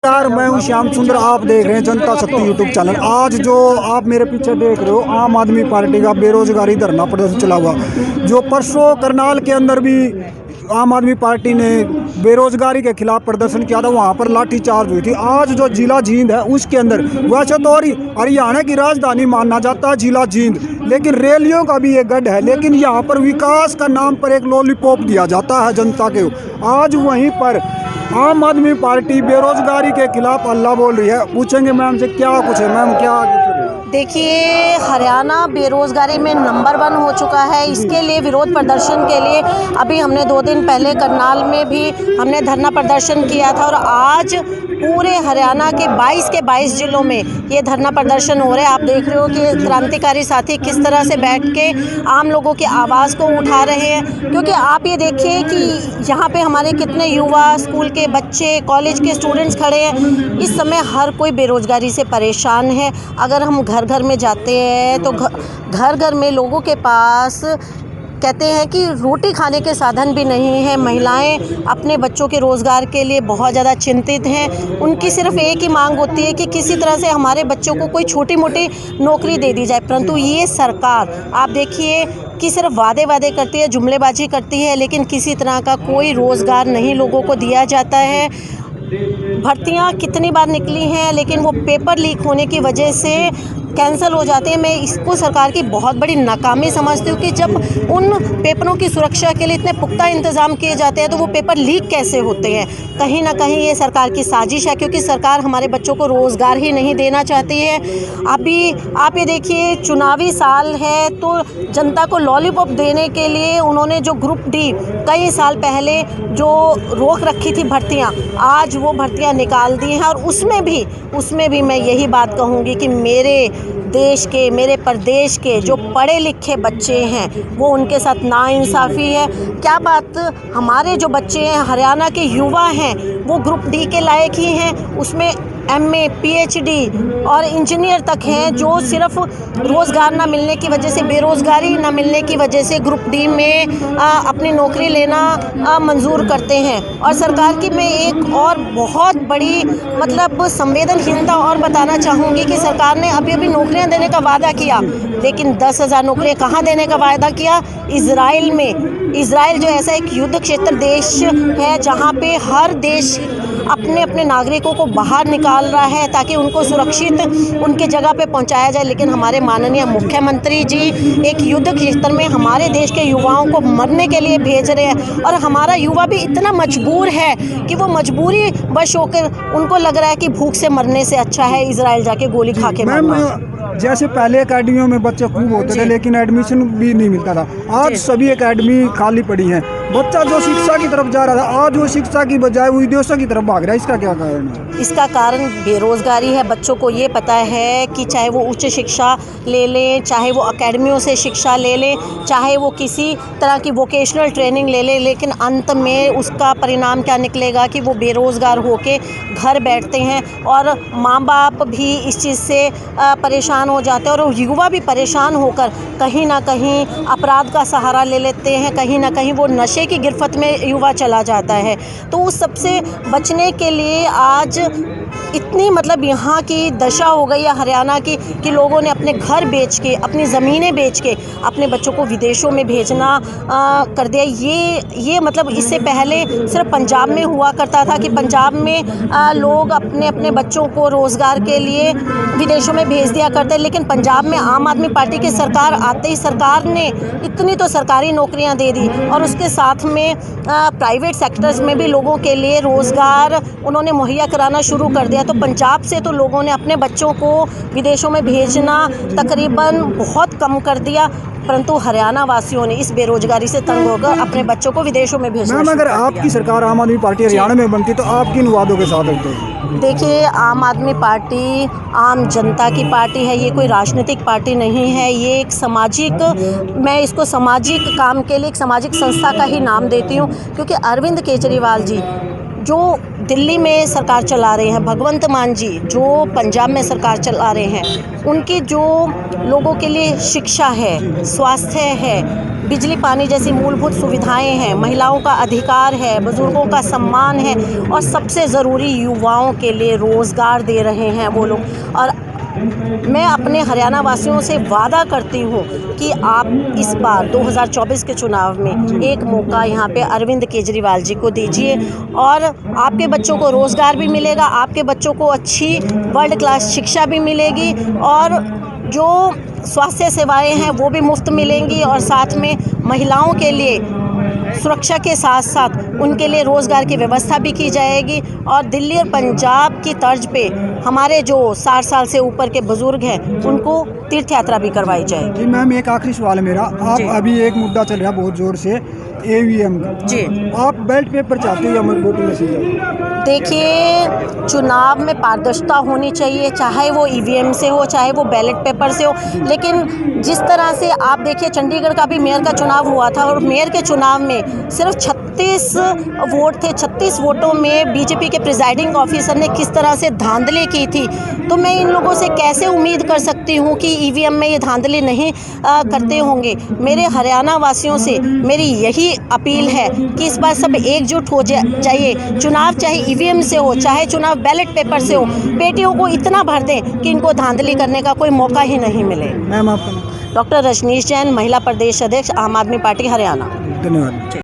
यार मैं हूँ श्याम सुंदर, आप देख रहे हैं जनता शक्ति यूट्यूब चैनल। आज जो आप मेरे पीछे देख रहे हो, आम आदमी पार्टी का बेरोजगारी धरना प्रदर्शन चला हुआ, जो परसों करनाल के अंदर भी आम आदमी पार्टी ने बेरोजगारी के खिलाफ प्रदर्शन किया था, वहाँ पर लाठीचार्ज हुई थी। आज जो जिला जींद है उसके अंदर, वैसे तो हरियाणा की राजधानी माना जाता है जिला जींद, लेकिन रैलियों का भी एक गढ़ है, लेकिन यहाँ पर विकास का नाम पर एक लॉलीपॉप दिया जाता है जनता के। आज वहीं पर आम आदमी पार्टी बेरोजगारी के खिलाफ अल्लाह बोल रही है। पूछेंगे मैम से क्या कुछ है, मैम क्या देखिए, हरियाणा बेरोजगारी में नंबर 1 हो चुका है। इसके लिए विरोध प्रदर्शन के लिए अभी हमने 2 दिन पहले करनाल में भी हमने धरना प्रदर्शन किया था, और आज पूरे हरियाणा के 22 जिलों में ये धरना प्रदर्शन हो रहा है। आप देख रहे हो कि क्रांतिकारी साथी किस तरह से बैठ के आम लोगों की आवाज़ को उठा रहे हैं, क्योंकि आप ये देखिए कि यहाँ पे हमारे कितने युवा, स्कूल के बच्चे, कॉलेज के स्टूडेंट्स खड़े हैं। इस समय हर कोई बेरोजगारी से परेशान है। अगर हम घर घर में जाते हैं तो घर घर में लोगों के पास कहते हैं कि रोटी खाने के साधन भी नहीं है। महिलाएं अपने बच्चों के रोज़गार के लिए बहुत ज़्यादा चिंतित हैं। उनकी सिर्फ एक ही मांग होती है कि किसी तरह से हमारे बच्चों को कोई छोटी मोटी नौकरी दे दी जाए, परंतु ये सरकार आप देखिए कि सिर्फ वादे करती है, जुमलेबाजी करती है, लेकिन किसी तरह का कोई रोज़गार नहीं लोगों को दिया जाता है। भर्तियां कितनी बार निकली हैं, लेकिन वो पेपर लीक होने की वजह से कैंसिल हो जाते हैं। मैं इसको सरकार की बहुत बड़ी नाकामी समझती हूँ कि जब उन पेपरों की सुरक्षा के लिए इतने पुख्ता इंतज़ाम किए जाते हैं तो वो पेपर लीक कैसे होते हैं। कहीं ना कहीं ये सरकार की साजिश है, क्योंकि सरकार हमारे बच्चों को रोज़गार ही नहीं देना चाहती है। अभी आप ये देखिए, चुनावी साल है तो जनता को लॉलीपॉप देने के लिए उन्होंने जो ग्रुप डी कई साल पहले जो रोक रखी थी भर्तियाँ, आज वो भर्तियाँ निकाल दी हैं। और उसमें भी मैं यही बात कहूँगी कि मेरे देश के, मेरे प्रदेश के जो पढ़े लिखे बच्चे हैं वो उनके साथ नाइंसाफ़ी है। क्या बात, हमारे जो बच्चे हैं, हरियाणा के युवा हैं, वो ग्रुप डी के लायक ही हैं। उसमें MA, PhD और इंजीनियर तक हैं, जो सिर्फ रोज़गार ना मिलने की वजह से, बेरोज़गारी ना मिलने की वजह से ग्रुप डी में अपनी नौकरी लेना मंजूर करते हैं। और सरकार की मैं एक और बहुत बड़ी मतलब संवेदनहीनता और बताना चाहूँगी कि सरकार ने अभी नौकरियां देने का वादा किया, लेकिन 10,000 नौकरियां कहाँ देने का वादा किया? इजराइल में। इजराइल जो ऐसा एक युद्ध क्षेत्र देश है जहाँ पे हर देश अपने अपने नागरिकों को बाहर निकाल रहा है ताकि उनको सुरक्षित उनके जगह पे पहुंचाया जाए, लेकिन हमारे माननीय मुख्यमंत्री जी एक युद्ध क्षेत्र में हमारे देश के युवाओं को मरने के लिए भेज रहे हैं। और हमारा युवा भी इतना मजबूर है कि वो मजबूरी वश होकर उनको लग रहा है कि भूख से मरने से अच्छा है इजराइल जाके गोली खा के मरना। जैसे पहले एकेडमियों में बच्चे खूब होते थे, लेकिन एडमिशन भी नहीं मिलता था। आज सभी एकेडमी खाली पड़ी हैं। बच्चा जो शिक्षा की तरफ जा रहा था, आज वो शिक्षा की बजाय वो विदेशों की तरफ भाग रहा है। इसका क्या कारण है? इसका कारण बेरोज़गारी है। बच्चों को ये पता है कि चाहे वो उच्च शिक्षा ले लें, चाहे वो एकेडमियों से शिक्षा ले लें, चाहे वो किसी तरह की वोकेशनल ट्रेनिंग ले लें, लेकिन अंत में उसका परिणाम क्या निकलेगा कि वो बेरोज़गार होके घर बैठते हैं। और माँ बाप भी इस चीज़ से परेशान हो जाते हैं, और युवा भी परेशान होकर कहीं ना कहीं अपराध का सहारा ले लेते हैं। कहीं ना कहीं वो नशे की गिरफ्त में युवा चला जाता है। तो उस सबसे बचने के लिए आज इतनी मतलब यहाँ की दशा हो गई है हरियाणा की कि लोगों ने अपने घर बेच के, अपनी ज़मीनें बेच के अपने बच्चों को विदेशों में भेजना कर दिया। ये मतलब इससे पहले सिर्फ पंजाब में हुआ करता था कि पंजाब में लोग अपने अपने बच्चों को रोज़गार के लिए विदेशों में भेज दिया करते, लेकिन पंजाब में आम आदमी पार्टी की सरकार आते ही सरकार ने इतनी तो सरकारी नौकरियां दे दी, और उसके साथ में प्राइवेट सेक्टर्स में भी लोगों के लिए रोज़गार उन्होंने मुहैया कराना शुरू कर दिया। तो पंजाब से तो लोगों ने अपने बच्चों को विदेशों में भेजना तकरीबन बहुत कम कर दिया, परंतु हरियाणा वासियों ने इस बेरोजगारी से तंग होकर अपने बच्चों को विदेशों में भेजना। मैम, अगर आपकी सरकार आम आदमी पार्टी हरियाणा में बनती तो आप किन वादों के साथ होते? देखिए, आम आदमी पार्टी आम जनता की पार्टी है। ये कोई राजनीतिक पार्टी नहीं है। ये एक सामाजिक, मैं इसको सामाजिक काम के लिए एक सामाजिक संस्था का ही नाम देती हूँ, क्योंकि अरविंद केजरीवाल जी जो दिल्ली में सरकार चला रहे हैं भगवंत मान जी, जो पंजाब में सरकार चला रहे हैं, उनकी जो लोगों के लिए शिक्षा है, स्वास्थ्य है, बिजली पानी जैसी मूलभूत सुविधाएं हैं, महिलाओं का अधिकार है, बुजुर्गों का सम्मान है और सबसे ज़रूरी युवाओं के लिए रोज़गार दे रहे हैं वो लोग। और मैं अपने हरियाणा वासियों से वादा करती हूँ कि आप इस बार 2024 के चुनाव में एक मौका यहाँ पे अरविंद केजरीवाल जी को दीजिए और आपके बच्चों को रोज़गार भी मिलेगा, आपके बच्चों को अच्छी वर्ल्ड क्लास शिक्षा भी मिलेगी और जो स्वास्थ्य सेवाएं हैं वो भी मुफ्त मिलेंगी और साथ में महिलाओं के लिए सुरक्षा के साथ साथ उनके लिए रोज़गार की व्यवस्था भी की जाएगी और दिल्ली और पंजाब की तर्ज पे हमारे जो 60 साल से ऊपर के बुज़ुर्ग हैं उनको तीर्थ यात्रा भी करवाई जाएगी। जी मैम, एक आखिरी सवाल है मेरा। आप अभी एक मुद्दा चल रहा है बहुत ज़ोर से, EVM का। जी, आप बैलेट पेपर चाहते हैं या वोटिंग मशीन? देखिए, चुनाव में पारदर्शिता होनी चाहिए, चाहे वो EVM से हो, चाहे वो बैलेट पेपर से हो। लेकिन जिस तरह से आप देखिए, चंडीगढ़ का भी मेयर का चुनाव हुआ था और मेयर के चुनाव में सिर्फ 36 वोट थे। 36 वोटों में बीजेपी के प्रिजाइडिंग ऑफिसर ने किस तरह से धांधली की थी, तो मैं इन लोगों से कैसे उम्मीद कर सकती हूँ कि EVM में ये धांधली नहीं करते होंगे। मेरे हरियाणा वासियों से मेरी यही अपील है कि इस बार सब एकजुट हो जाइए। चुनाव चाहे EVM से हो, चाहे चुनाव बैलेट पेपर से हो, बेटियों को इतना भर दें कि इनको धांधली करने का कोई मौका ही नहीं मिले। मैम आपका नाम? डॉक्टर रजनीश जैन, महिला प्रदेश अध्यक्ष, आम आदमी पार्टी हरियाणा। धन्यवाद।